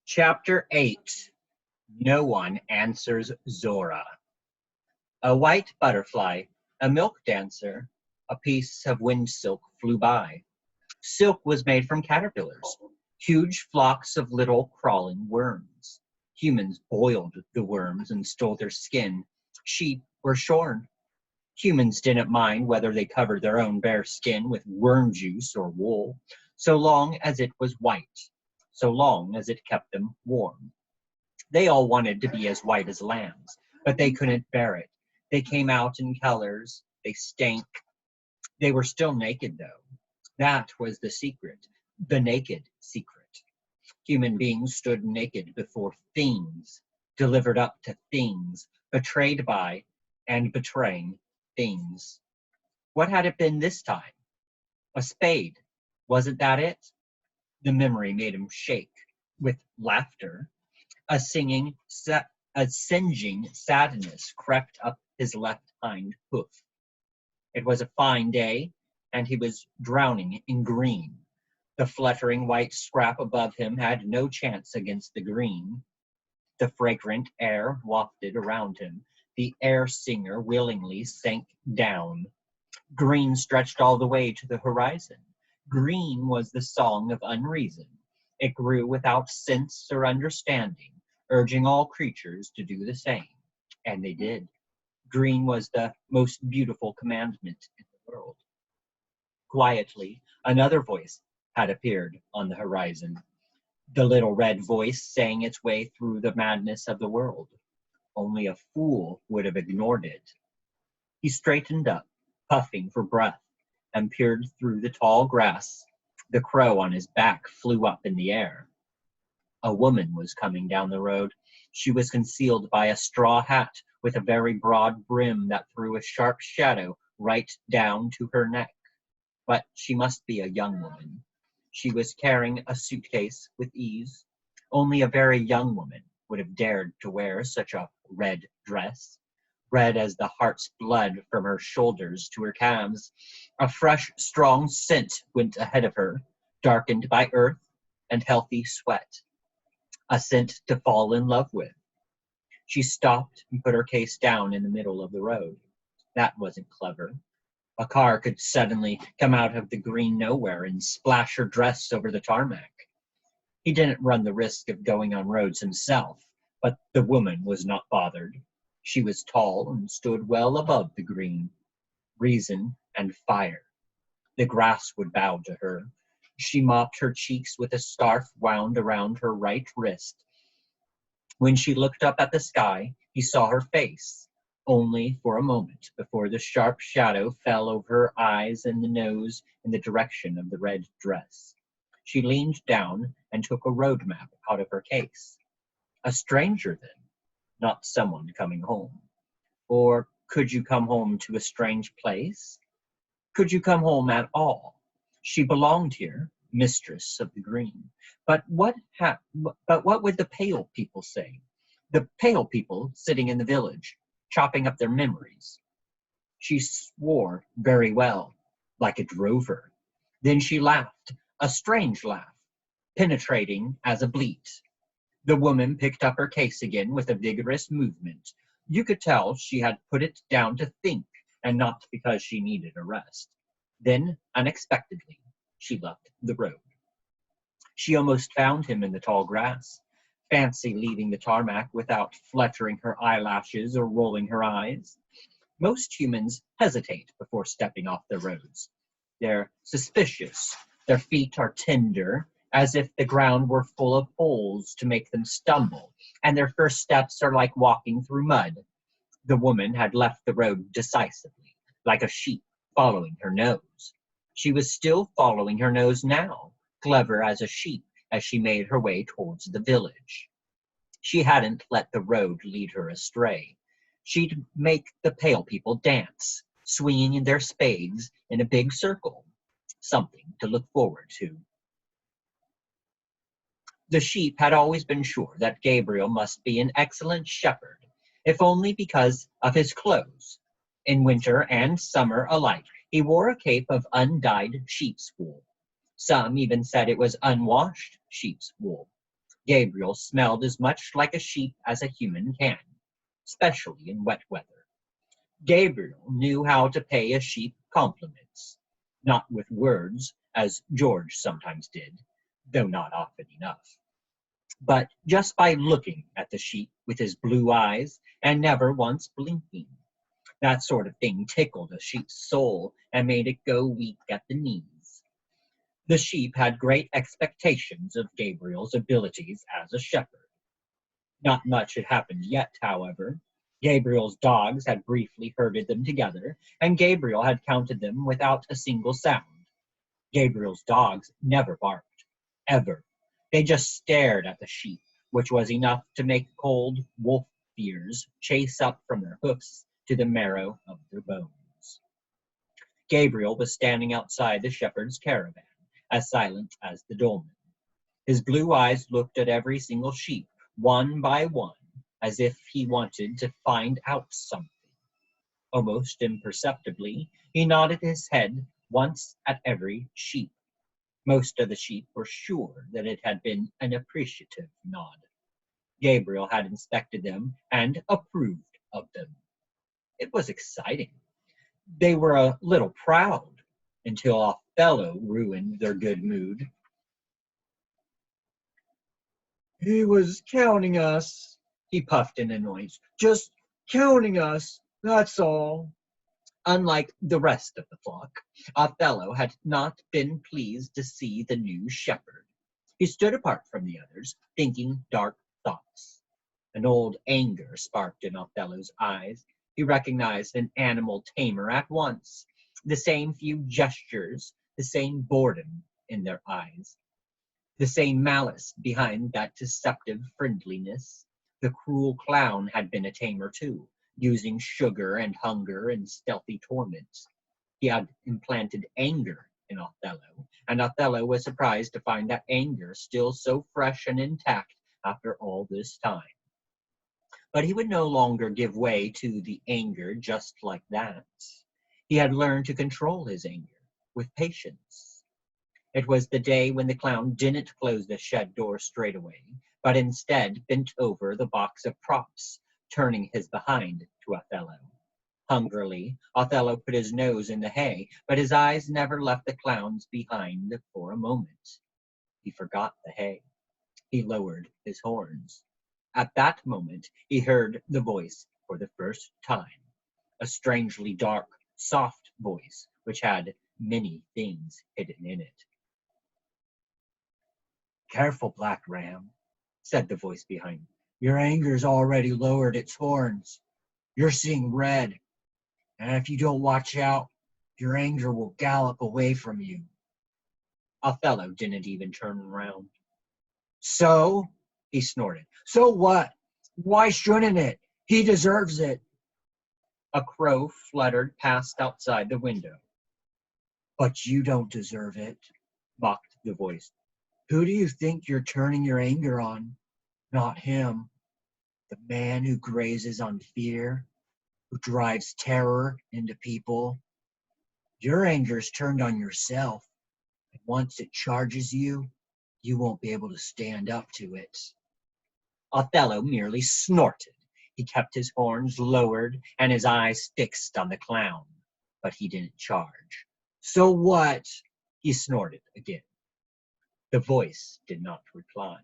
Chapter 8. No One Answers Zora. A white butterfly, a milk dancer, a piece of wind silk flew by. Silk was made from caterpillars, huge flocks of little crawling worms. Humans boiled the worms and stole their skin. Sheep were shorn. Humans didn't mind whether they covered their own bare skin with worm juice or wool, so long as it was white, so long as it kept them warm. They all wanted to be as white as lambs, but they couldn't bear it. They came out in colors. They stank. They were still naked, though. That was the secret, the naked secret. Human beings stood naked before things, delivered up to things, betrayed by and betraying things. What had it been this time? A spade. Wasn't that it? The memory made him shake with laughter. A singeing sadness crept up his left hind hoof. It was a fine day, and he was drowning in green. The fluttering white scrap above him had no chance against the green. The fragrant air wafted around him. The air singer willingly sank down. Green stretched all the way to the horizon. Green was the song of unreason. It grew without sense or understanding, urging all creatures to do the same. And they did. Green was the most beautiful commandment in the world. Quietly, another voice had appeared on the horizon. The little red voice sang its way through the madness of the world. Only a fool would have ignored it. He straightened up, puffing for breath, and peered through the tall grass. The crow on his back flew up in the air. A woman was coming down the road. She was concealed by a straw hat with a very broad brim that threw a sharp shadow right down to her neck. But she must be a young woman. She was carrying a suitcase with ease. Only a very young woman would have dared to wear such a red dress, red as the heart's blood from her shoulders to her calves. A fresh, strong scent went ahead of her, darkened by earth and healthy sweat. A scent to fall in love with. She stopped and put her case down in the middle of the road. That wasn't clever. A car could suddenly come out of the green nowhere and splash her dress over the tarmac. He didn't run the risk of going on roads himself, but the woman was not bothered. She was tall and stood well above the green. Reason and fire. The grass would bow to her. She mopped her cheeks with a scarf wound around her right wrist. When she looked up at the sky, he saw her face, only for a moment before the sharp shadow fell over her eyes and the nose in the direction of the red dress. She leaned down and took a road map out of her case. A stranger, then, not someone coming home. Or could you come home to a strange place? Could you come home at all? She belonged here, mistress of the green. But what would the pale people say? The pale people sitting in the village, chopping up their memories. She swore very well, like a drover. Then she laughed, a strange laugh, penetrating as a bleat. The woman picked up her case again with a vigorous movement. You could tell she had put it down to think, and not because she needed a rest. Then, unexpectedly, she left the road. She almost found him in the tall grass. Fancy leaving the tarmac without fluttering her eyelashes or rolling her eyes. Most humans hesitate before stepping off the roads. They're suspicious. Their feet are tender, as if the ground were full of holes to make them stumble, and their first steps are like walking through mud. The woman had left the road decisively, like a sheep following her nose. She was still following her nose now, clever as a sheep, as she made her way towards the village. She hadn't let the road lead her astray. She'd make the pale people dance, swinging their spades in a big circle. Something to look forward to. The sheep had always been sure that Gabriel must be an excellent shepherd, if only because of his clothes. In winter and summer alike, he wore a cape of undyed sheep's wool. Some even said it was unwashed sheep's wool. Gabriel smelled as much like a sheep as a human can, especially in wet weather. Gabriel knew how to pay a sheep compliments, not with words, as George sometimes did, though not often enough, but just by looking at the sheep with his blue eyes and never once blinking. That sort of thing tickled a sheep's soul and made it go weak at the knees. The sheep had great expectations of Gabriel's abilities as a shepherd. Not much had happened yet, however. Gabriel's dogs had briefly herded them together, and Gabriel had counted them without a single sound. Gabriel's dogs never barked, ever. They just stared at the sheep, which was enough to make cold wolf fears chase up from their hoofs to the marrow of their bones. Gabriel was standing outside the shepherd's caravan, as silent as the dolmen. His blue eyes looked at every single sheep, one by one, as if he wanted to find out something. Almost imperceptibly, he nodded his head once at every sheep. Most of the sheep were sure that it had been an appreciative nod. Gabriel had inspected them and approved of them. It was exciting. They were a little proud until Othello ruined their good mood. "He was counting us," he puffed in annoyance. "Just counting us, that's all." Unlike the rest of the flock, Othello had not been pleased to see the new shepherd. He stood apart from the others, thinking dark thoughts. An old anger sparked in Othello's eyes. He recognized an animal tamer at once. The same few gestures, the same boredom in their eyes, the same malice behind that deceptive friendliness. The cruel clown had been a tamer too, using sugar and hunger and stealthy torments. He had implanted anger in Othello, and Othello was surprised to find that anger still so fresh and intact after all this time. But he would no longer give way to the anger just like that. He had learned to control his anger with patience. It was the day when the clown didn't close the shed door straight away, but instead bent over the box of props, turning his behind to Othello. Hungrily, Othello put his nose in the hay, but his eyes never left the clown's behind for a moment. He forgot the hay. He lowered his horns. At that moment, he heard the voice for the first time, a strangely dark, soft voice which had many things hidden in it. "Careful, Black Ram," said the voice behind. "Your anger's already lowered its horns. You're seeing red, and if you don't watch out, your anger will gallop away from you." Othello didn't even turn around. "So?" he snorted. "So what? Why shouldn't it? He deserves it." A crow fluttered past outside the window. "But you don't deserve it," mocked the voice. "Who do you think you're turning your anger on? Not him. The man who grazes on fear, who drives terror into people. Your anger's turned on yourself, and once it charges you, you won't be able to stand up to it." Othello merely snorted. He kept his horns lowered and his eyes fixed on the clown, but he didn't charge. "So what?" he snorted again. The voice did not reply.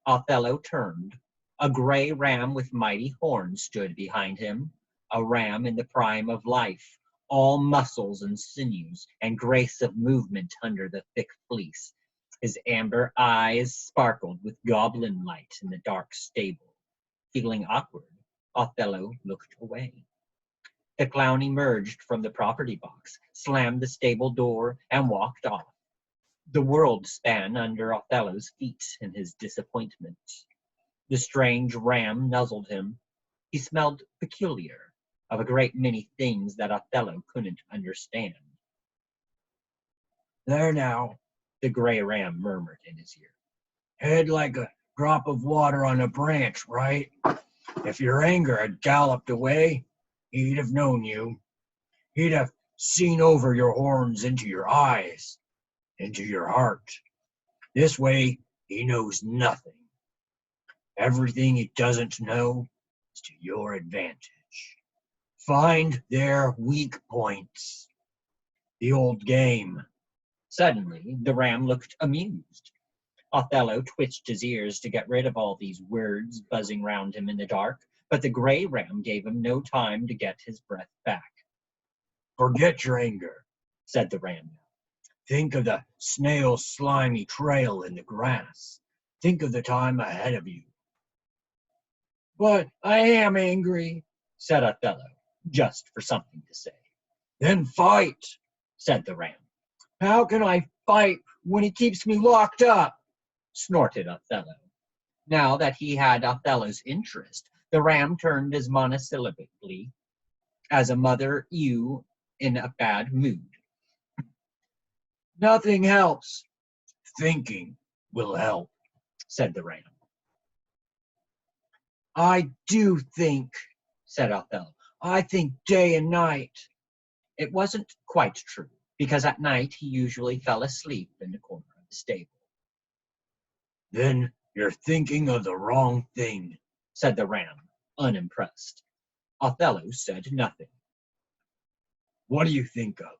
Othello turned. A gray ram with mighty horns stood behind him, a ram in the prime of life, all muscles and sinews and grace of movement under the thick fleece. His amber eyes sparkled with goblin light in the dark stable. Feeling awkward, Othello looked away. The clown emerged from the property box, slammed the stable door, and walked off. The world span under Othello's feet in his disappointment. The strange ram nuzzled him. He smelled peculiar, of a great many things that Othello couldn't understand. "There now," the gray ram murmured in his ear. "Head like a drop of water on a branch, right? If your anger had galloped away, he'd have known you. He'd have seen over your horns into your eyes, into your heart. This way, he knows nothing. Everything it doesn't know is to your advantage. Find their weak points. The old game. Suddenly, the ram looked amused. Othello twitched his ears to get rid of all these words buzzing round him in the dark, but the gray ram gave him no time to get his breath back. Forget your anger, said the ram. Think of the snail's slimy trail in the grass. Think of the time ahead of you. But I am angry, said Othello, just for something to say. Then fight, said the ram. How can I fight when he keeps me locked up? Snorted Othello. Now that he had Othello's interest, the ram turned as monosyllabically as a mother ewe in a bad mood. Nothing helps. Thinking will help, said the ram. I do think, said Othello. I think day and night. It wasn't quite true, because at night he usually fell asleep in the corner of the stable. Then you're thinking of the wrong thing, said the ram, unimpressed. Othello said nothing. What do you think of?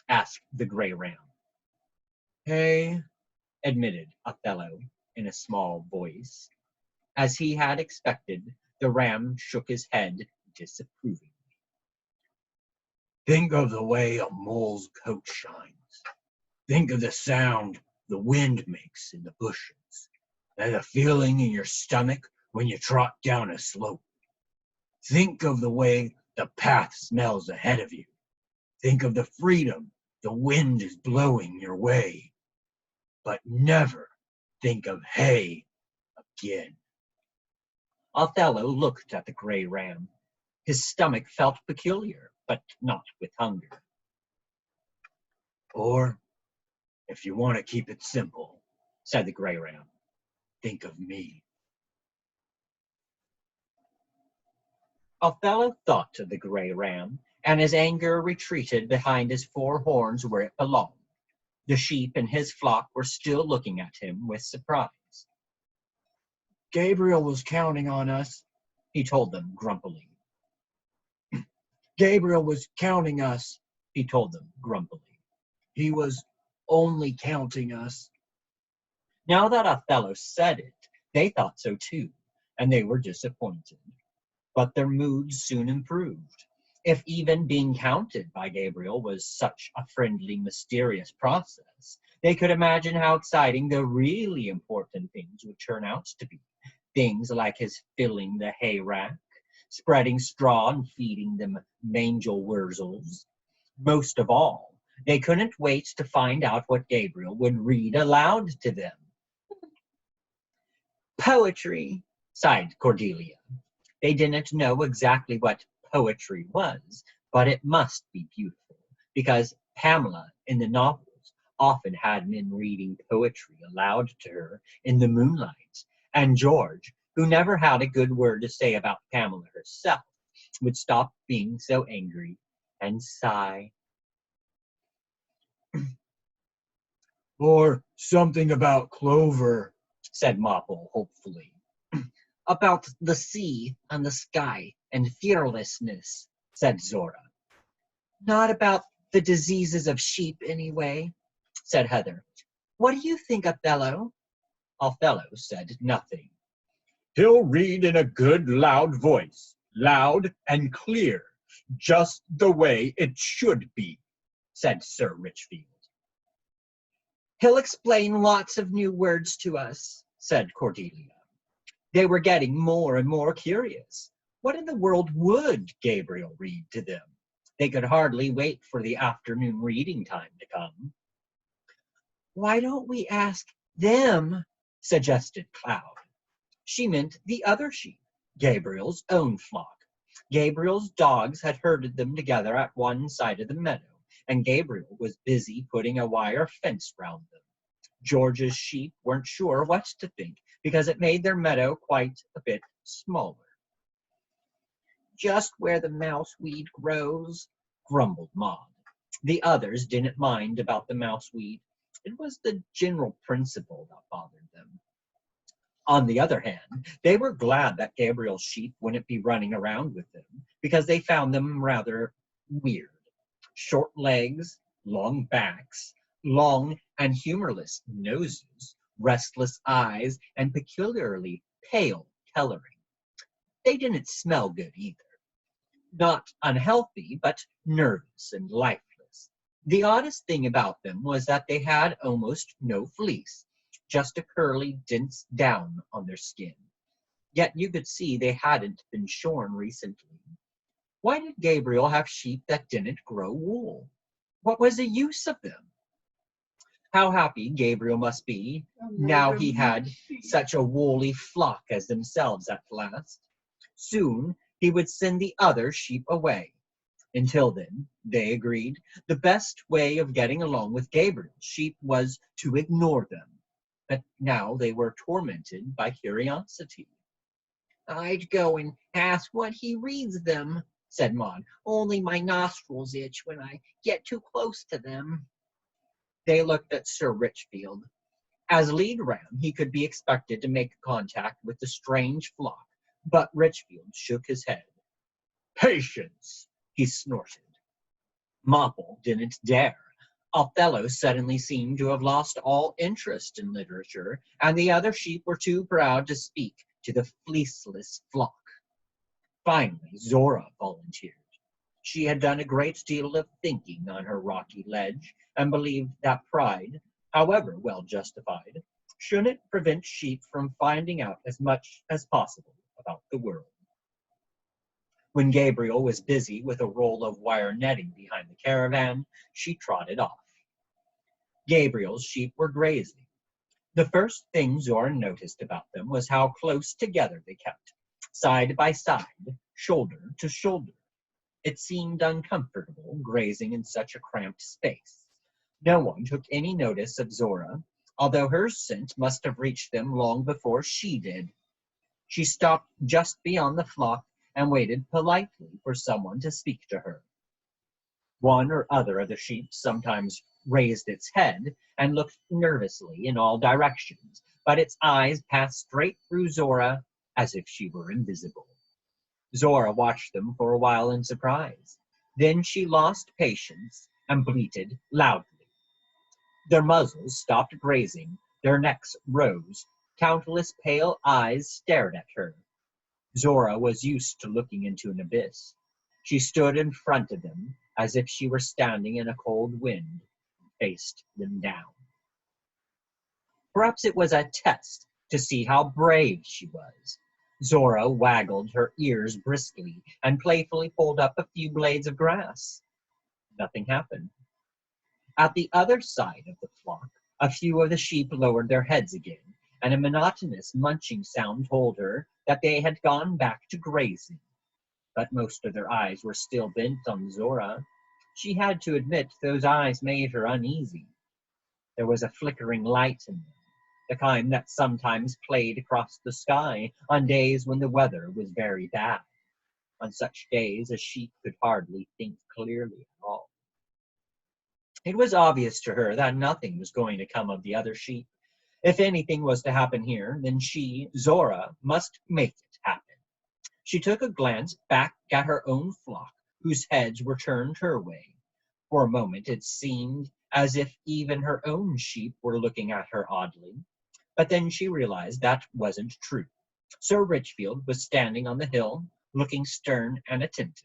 asked the gray ram. Hey, admitted Othello in a small voice. As he had expected, the ram shook his head disapprovingly. Think of the way a mole's coat shines. Think of the sound the wind makes in the bushes, and the feeling in your stomach when you trot down a slope. Think of the way the path smells ahead of you. Think of the freedom the wind is blowing your way. But never think of hay again. Othello looked at the gray ram. His stomach felt peculiar, but not with hunger. Or, if you want to keep it simple, said the gray ram, think of me. Othello thought of the gray ram, and his anger retreated behind his four horns where it belonged. The sheep in his flock were still looking at him with surprise. Gabriel was counting on us, he told them grumpily. Gabriel was counting us, he told them grumpily. He was only counting us. Now that Othello said it, they thought so too, and they were disappointed. But their moods soon improved. If even being counted by Gabriel was such a friendly, mysterious process, they could imagine how exciting the really important things would turn out to be. Things like his filling the hay rack, spreading straw and feeding them mangel wurzels. Most of all, they couldn't wait to find out what Gabriel would read aloud to them. Poetry, sighed Cordelia. They didn't know exactly what poetry was, but it must be beautiful, because Pamela in the novels often had men reading poetry aloud to her in the moonlight, and George, who never had a good word to say about Pamela herself, would stop being so angry and sigh. Or something about Clover, said Mopple hopefully. About the sea and the sky and fearlessness, said Zora. Not about the diseases of sheep, anyway, said Heather. What do you think, Othello? Othello said nothing. He'll read in a good loud voice, loud and clear, just the way it should be, said Sir Richfield. He'll explain lots of new words to us, said Cordelia. They were getting more and more curious. What in the world would Gabriel read to them? They could hardly wait for the afternoon reading time to come. Why don't we ask them? Suggested Cloud. She meant the other sheep, Gabriel's own flock. Gabriel's dogs had herded them together at one side of the meadow, and Gabriel was busy putting a wire fence round them. George's sheep weren't sure what to think, because it made their meadow quite a bit smaller. Just where the mouseweed grows, grumbled Maud. The others didn't mind about the mouseweed. It was the general principle that bothered them. On the other hand, they were glad that Gabriel's sheep wouldn't be running around with them because they found them rather weird. Short legs, long backs, long and humorless noses, restless eyes, and peculiarly pale coloring. They didn't smell good either. Not unhealthy, but nervous and lifeless. The oddest thing about them was that they had almost no fleece, just a curly, dense down on their skin. Yet you could see they hadn't been shorn recently. Why did Gabriel have sheep that didn't grow wool? What was the use of them? How happy Gabriel must be now he had such a woolly flock as themselves at last. Soon he would send the other sheep away. Until then, they agreed, the best way of getting along with Gabriel's sheep was to ignore them. But now they were tormented by curiosity. "I'd go and ask what he reads them," said Maud. "Only my nostrils itch when I get too close to them." They looked at Sir Richfield. As lead ram, he could be expected to make contact with the strange flock, but Richfield shook his head. "Patience," he snorted. Mopple didn't dare. Othello suddenly seemed to have lost all interest in literature, and the other sheep were too proud to speak to the fleeceless flock. Finally, Zora volunteered. She had done a great deal of thinking on her rocky ledge, and believed that pride, however well justified, shouldn't prevent sheep from finding out as much as possible about the world. When Gabriel was busy with a roll of wire netting behind the caravan, she trotted off. Gabriel's sheep were grazing. The first thing Zora noticed about them was how close together they kept, side by side, shoulder to shoulder. It seemed uncomfortable grazing in such a cramped space. No one took any notice of Zora, although her scent must have reached them long before she did. She stopped just beyond the flock and waited politely for someone to speak to her. One or other of the sheep sometimes raised its head and looked nervously in all directions, but its eyes passed straight through Zora as if she were invisible. Zora watched them for a while in surprise. Then she lost patience and bleated loudly. Their muzzles stopped grazing, their necks rose, countless pale eyes stared at her. Zora was used to looking into an abyss. She stood in front of them as if she were standing in a cold wind and faced them down. Perhaps it was a test to see how brave she was. Zora waggled her ears briskly and playfully pulled up a few blades of grass. Nothing happened. At the other side of the flock, a few of the sheep lowered their heads again, and a monotonous munching sound told her that they had gone back to grazing. But most of their eyes were still bent on Zora. She had to admit those eyes made her uneasy. There was a flickering light in them, the kind that sometimes played across the sky on days when the weather was very bad. On such days, a sheep could hardly think clearly at all. It was obvious to her that nothing was going to come of the other sheep. If anything was to happen here, then she, Zora, must make it happen. She took a glance back at her own flock, whose heads were turned her way. For a moment it seemed as if even her own sheep were looking at her oddly. But then she realized that wasn't true. Sir Richfield was standing on the hill, looking stern and attentive.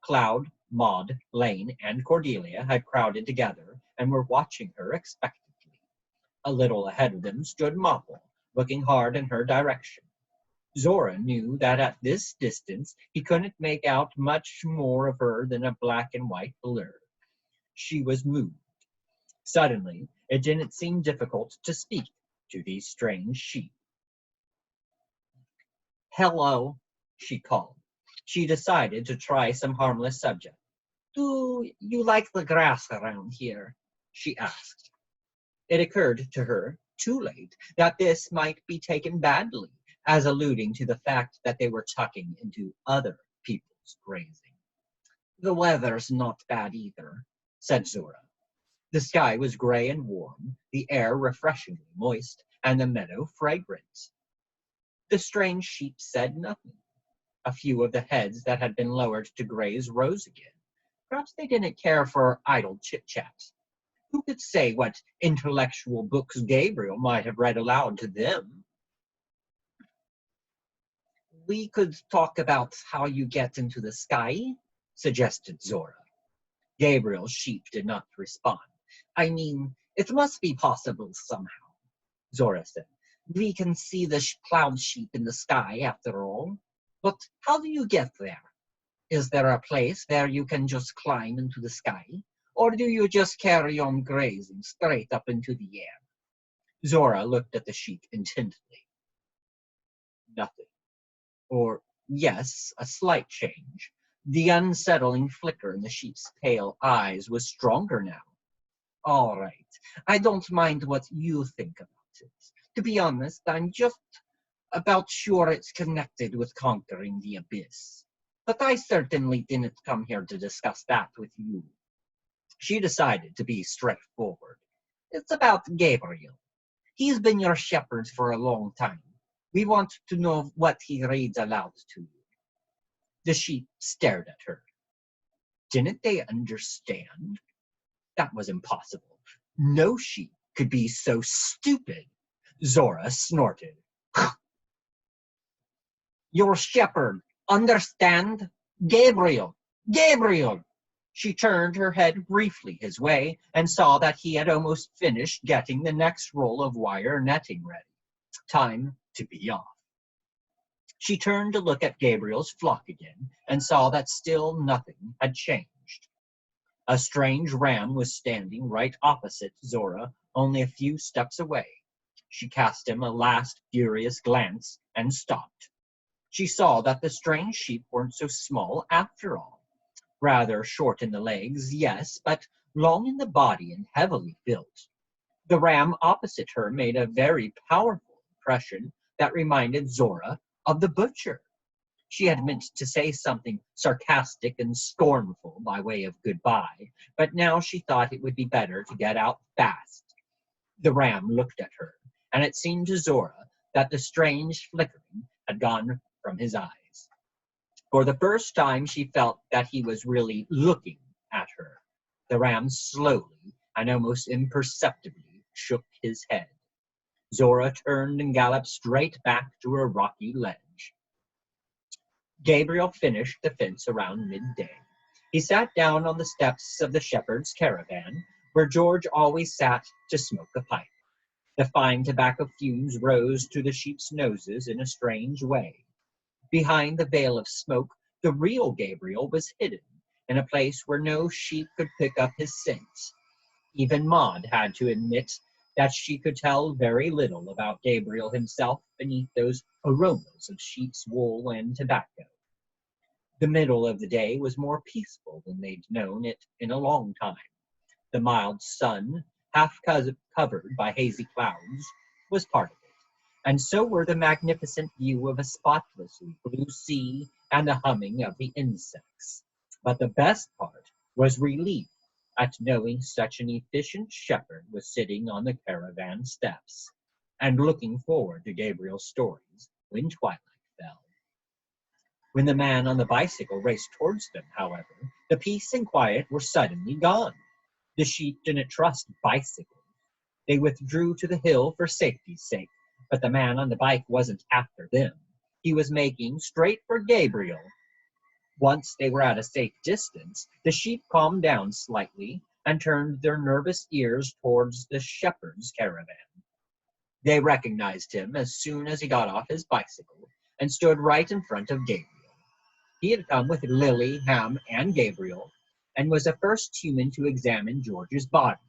Cloud, Maud, Lane, and Cordelia had crowded together and were watching her expectantly. A little ahead of them stood Mopple, looking hard in her direction. Zora knew that at this distance he couldn't make out much more of her than a black and white blur. She was moved. Suddenly, it didn't seem difficult to speak to these strange sheep. "Hello," she called. She decided to try some harmless subject. "Do you like the grass around here?" she asked. It occurred to her, too late, that this might be taken badly, as alluding to the fact that they were tucking into other people's grazing. "The weather's not bad either," said Zora. The sky was gray and warm, the air refreshingly moist, and the meadow fragrant. The strange sheep said nothing. A few of the heads that had been lowered to graze rose again. Perhaps they didn't care for idle chit-chat. Who could say what intellectual books Gabriel might have read aloud to them? "We could talk about how you get into the sky," suggested Zora. Gabriel's sheep did not respond. "I mean, it must be possible somehow," Zora said. "We can see the cloud sheep in the sky, after all. But how do you get there? Is there a place where you can just climb into the sky? Or do you just carry on grazing straight up into the air?" Zora looked at the sheep intently. Nothing. Or, yes, a slight change. The unsettling flicker in the sheep's pale eyes was stronger now. "All right, I don't mind what you think about it. To be honest, I'm just about sure it's connected with conquering the abyss. But I certainly didn't come here to discuss that with you." She decided to be straightforward. "It's about Gabriel. He's been your shepherd for a long time. We want to know what he reads aloud to you." The sheep stared at her. Didn't they understand? That was impossible. No sheep could be so stupid. Zora snorted. "Your shepherd, understand? Gabriel! Gabriel!" She turned her head briefly his way and saw that he had almost finished getting the next roll of wire netting ready. Time to be off. She turned to look at Gabriel's flock again and saw that still nothing had changed. A strange ram was standing right opposite Zora, only a few steps away. She cast him a last furious glance and stopped. She saw that the strange sheep weren't so small after all. Rather short in the legs, yes, but long in the body and heavily built. The ram opposite her made a very powerful impression that reminded Zora of the butcher. She had meant to say something sarcastic and scornful by way of goodbye, but now she thought it would be better to get out fast. The ram looked at her, and it seemed to Zora that the strange flickering had gone from his eyes. For the first time she felt that he was really looking at her. The ram slowly and almost imperceptibly shook his head. Zora turned and galloped straight back to her rocky ledge. Gabriel finished the fence around midday. He sat down on the steps of the shepherd's caravan, where George always sat to smoke a pipe. The fine tobacco fumes rose to the sheep's noses in a strange way. Behind the veil of smoke, the real Gabriel was hidden, in a place where no sheep could pick up his scent. Even Maud had to admit that she could tell very little about Gabriel himself beneath those aromas of sheep's wool and tobacco. The middle of the day was more peaceful than they'd known it in a long time. The mild sun, half covered by hazy clouds, was part of it, and so were the magnificent view of a spotlessly blue sea and the humming of the insects. But the best part was relief at knowing such an efficient shepherd was sitting on the caravan steps and looking forward to Gabriel's stories when twilight fell. When the man on the bicycle raced towards them, however, the peace and quiet were suddenly gone. The sheep didn't trust bicycles. They withdrew to the hill for safety's sake, but the man on the bike wasn't after them. He was making straight for Gabriel. Once they were at a safe distance, the sheep calmed down slightly and turned their nervous ears towards the shepherd's caravan. They recognized him as soon as he got off his bicycle and stood right in front of Gabriel. He had come with Lily, Ham, and Gabriel, and was the first human to examine George's body.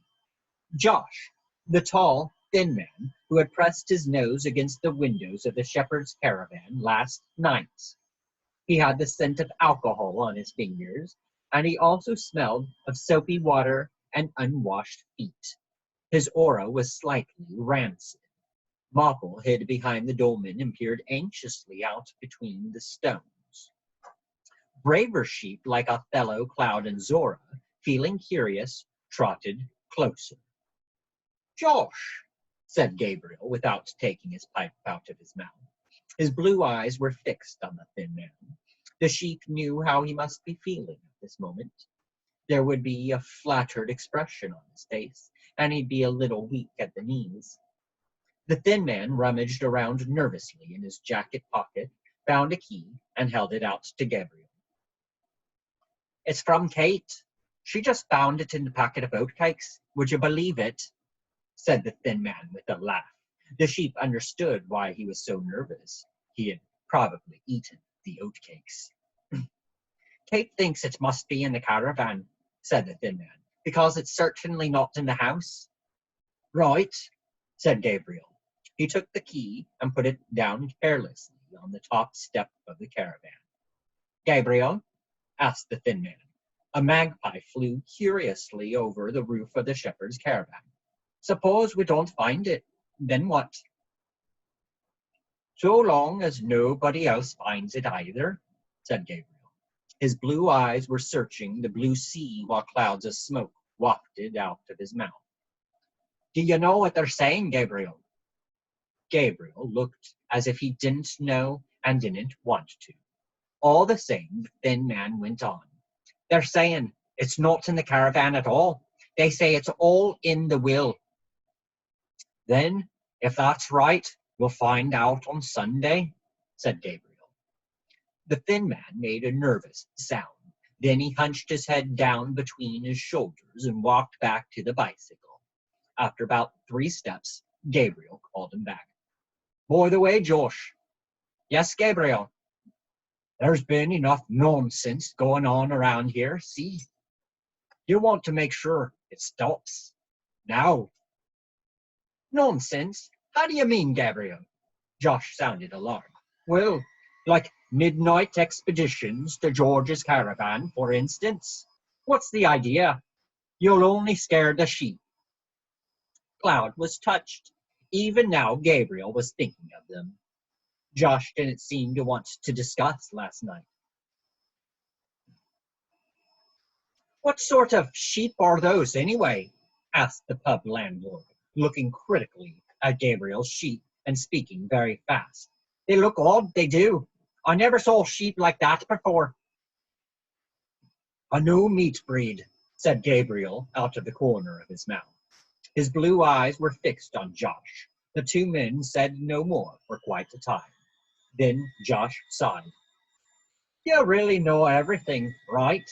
Josh, the tall, thin man who had pressed his nose against the windows of the shepherd's caravan last night. He had the scent of alcohol on his fingers, and he also smelled of soapy water and unwashed feet. His aura was slightly rancid. Mopple hid behind the dolmen and peered anxiously out between the stones. Braver sheep like Othello, Cloud, and Zora, feeling curious, trotted closer. "Josh," said Gabriel, without taking his pipe out of his mouth. His blue eyes were fixed on the thin man. The sheep knew how he must be feeling at this moment. There would be a flattered expression on his face, and he'd be a little weak at the knees. The thin man rummaged around nervously in his jacket pocket, found a key, and held it out to Gabriel. "It's from Kate. She just found it in the packet of oatcakes. Would you believe it?" said the thin man with a laugh. The sheep understood why he was so nervous. He had probably eaten the oatcakes. "Kate thinks it must be in the caravan," said the thin man, "because it's certainly not in the house." "Right," said Gabriel. He took the key and put it down carelessly on the top step of the caravan. "Gabriel," asked the thin man. A magpie flew curiously over the roof of the shepherd's caravan. "Suppose we don't find it, then what?" "So long as nobody else finds it either," said Gabriel. His blue eyes were searching the blue sea while clouds of smoke wafted out of his mouth. "Do you know what they're saying, Gabriel?" Gabriel looked as if he didn't know and didn't want to. All the same, the thin man went on. "They're saying it's not in the caravan at all. They say it's all in the will." "Then, if that's right, we'll find out on Sunday," said Gabriel. The thin man made a nervous sound. Then he hunched his head down between his shoulders and walked back to the bicycle. After about 3 steps, Gabriel called him back. "By the way, Josh." "Yes, Gabriel." "There's been enough nonsense going on around here, see? You want to make sure it stops. Now." "Nonsense? How do you mean, Gabriel?" Josh sounded alarmed. "Well, like midnight expeditions to George's caravan, for instance. What's the idea? You'll only scare the sheep." Cloud was touched. Even now Gabriel was thinking of them. Josh didn't seem to want to discuss last night. "What sort of sheep are those, anyway?" asked the pub landlord, looking critically at Gabriel's sheep and speaking very fast. "They look odd, they do. I never saw sheep like that before." "A new meat breed," said Gabriel out of the corner of his mouth. His blue eyes were fixed on Josh. The two men said no more for quite a time. Then Josh sighed. "You really know everything, right?"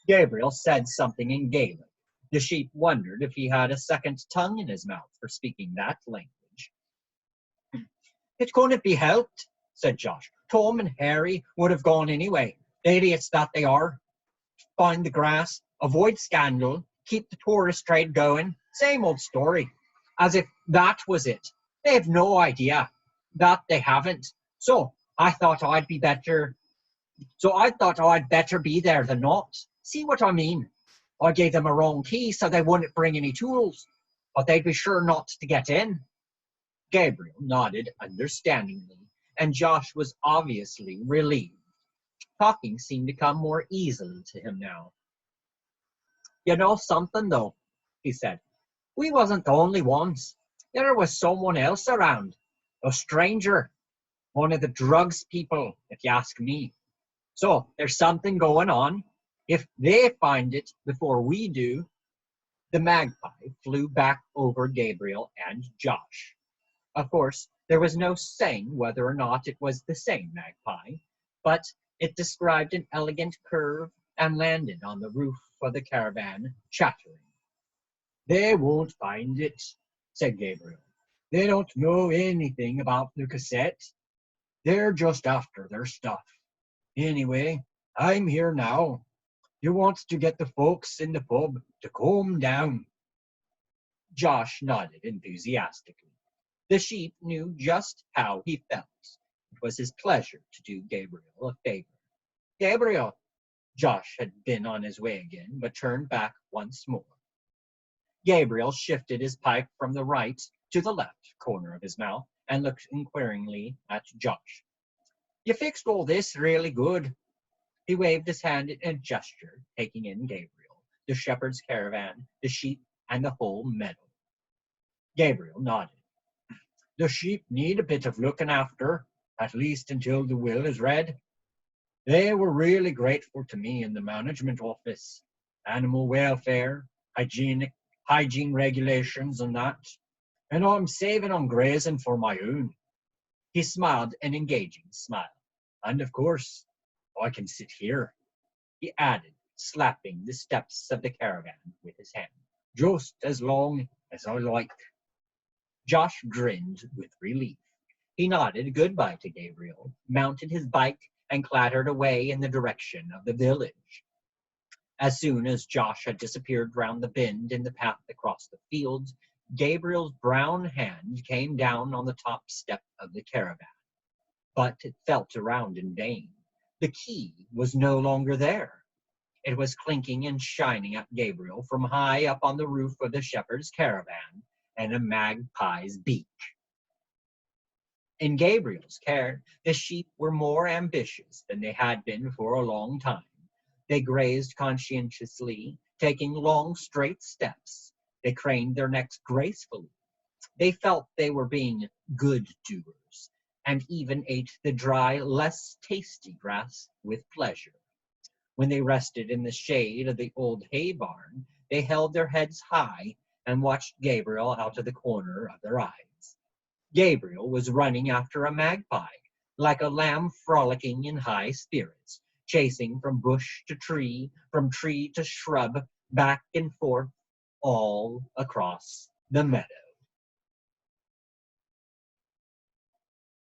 Gabriel said something in Gaelic. The sheep wondered if he had a second tongue in his mouth for speaking that language. "It couldn't be helped," said Josh. "Tom and Harry would have gone anyway, idiots that they are. Find the grass, avoid scandal, keep the tourist trade going. Same old story. As if that was it. They have no idea. That they haven't. So I thought I'd better be there than not. See what I mean? I gave them a wrong key so they wouldn't bring any tools, but they'd be sure not to get in." Gabriel nodded understandingly, and Josh was obviously relieved. Talking seemed to come more easily to him now. "You know something, though," he said. "We wasn't the only ones. There was someone else around. A stranger. One of the drugs people, if you ask me. So there's something going on. If they find it before we do." The magpie flew back over Gabriel and Josh. Of course, there was no saying whether or not it was the same magpie, but it described an elegant curve and landed on the roof of the caravan, chattering. "They won't find it," said Gabriel. "They don't know anything about the cassette. They're just after their stuff. Anyway, I'm here now. You want to get the folks in the pub to calm down." Josh nodded enthusiastically. The sheep knew just how he felt. It was his pleasure to do Gabriel a favor. "Gabriel!" Josh had been on his way again, but turned back once more. Gabriel shifted his pipe from the right to the left corner of his mouth and looked inquiringly at Josh. "You fixed all this really good." He waved his hand in a gesture, taking in Gabriel, the shepherd's caravan, the sheep, and the whole meadow. Gabriel nodded. "The sheep need a bit of looking after. at least until the will is read. They were really grateful to me in the management office. Animal welfare, hygiene regulations and that. And I'm saving on grazing for my own. He smiled an engaging smile. And of course, I can sit here, he added, slapping the steps of the caravan with his hand, just as long as I like. Josh grinned with relief. He nodded goodbye to Gabriel, mounted his bike, and clattered away in the direction of the village. As soon as Josh had disappeared round the bend in the path across the fields, Gabriel's brown hand came down on the top step of the caravan, but it felt around in vain. The key was no longer there. It was clinking and shining at Gabriel from high up on the roof of the shepherd's caravan and a magpie's beak. In Gabriel's care, the sheep were more ambitious than they had been for a long time. They grazed conscientiously, taking long, straight steps. They craned their necks gracefully. They felt they were being good doers, and even ate the dry, less tasty grass with pleasure. When they rested in the shade of the old hay barn, they held their heads high and watched Gabriel out of the corner of their eyes. Gabriel was running after a magpie, like a lamb frolicking in high spirits, chasing from bush to tree, from tree to shrub, back and forth, all across the meadow.